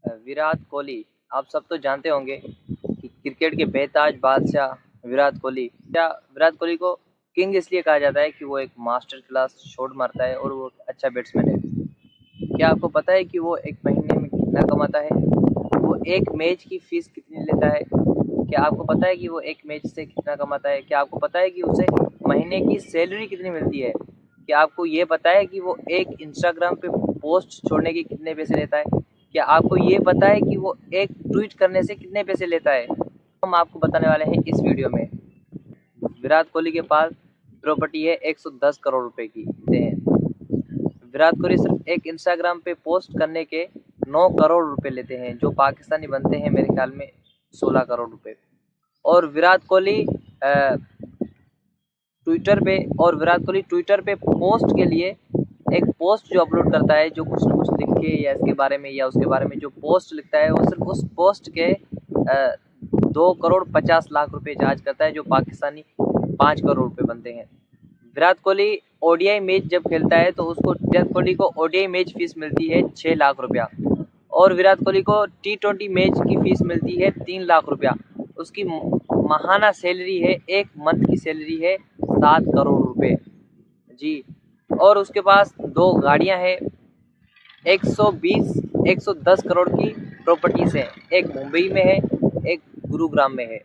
विराट कोहली, आप सब तो जानते होंगे कि क्रिकेट के बेताज बादशाह विराट कोहली। क्या विराट कोहली को किंग इसलिए कहा जाता है कि वो एक मास्टर क्लास शॉट मारता है और वो अच्छा बैट्समैन है। क्या आपको पता है कि वो एक महीने में कितना कमाता है? वो एक मैच की फीस कितनी लेता है? क्या आपको पता है कि वो एक मैच से कितना कमाता है? क्या आपको पता है कि उसे महीने की सैलरी कितनी मिलती है? क्या आपको ये पता है कि वो एक इंस्टाग्राम पे पोस्ट छोड़ने के कितने पैसे लेता है? क्या आपको ये पता है कि वो एक ट्वीट करने से कितने पैसे लेता है? हम आपको बताने वाले हैं इस वीडियो में। विराट कोहली के पास प्रॉपर्टी है 110 करोड़ रुपए की। विराट कोहली सिर्फ एक इंस्टाग्राम पे पोस्ट करने के 9 करोड़ रुपए लेते हैं, जो पाकिस्तानी बनते हैं मेरे ख्याल में 16 करोड़ रुपए। और विराट कोहली ट्विटर पे पोस्ट के लिए एक पोस्ट जो अपलोड करता है, जो कुछ न कुछ लिख के या इसके बारे में या उसके बारे में जो पोस्ट लिखता है, वो सिर्फ उस पोस्ट के 2 करोड़ 50 लाख रुपए चार्ज करता है, जो पाकिस्तानी 5 करोड़ रुपए बनते हैं। विराट कोहली ओडीआई मैच जब खेलता है तो विराट कोहली को ओडीआई मैच फीस मिलती है 6 लाख रुपया और विराट कोहली को T20 मैच की फीस मिलती है 3 लाख रुपया। उसकी माहाना सैलरी है, एक मंथ की सैलरी है 7 करोड़ रुपए जी। और उसके पास 2 गाड़ियां हैं, 110 करोड़ की प्रॉपर्टीज है। एक मुंबई में है, एक गुरुग्राम में है।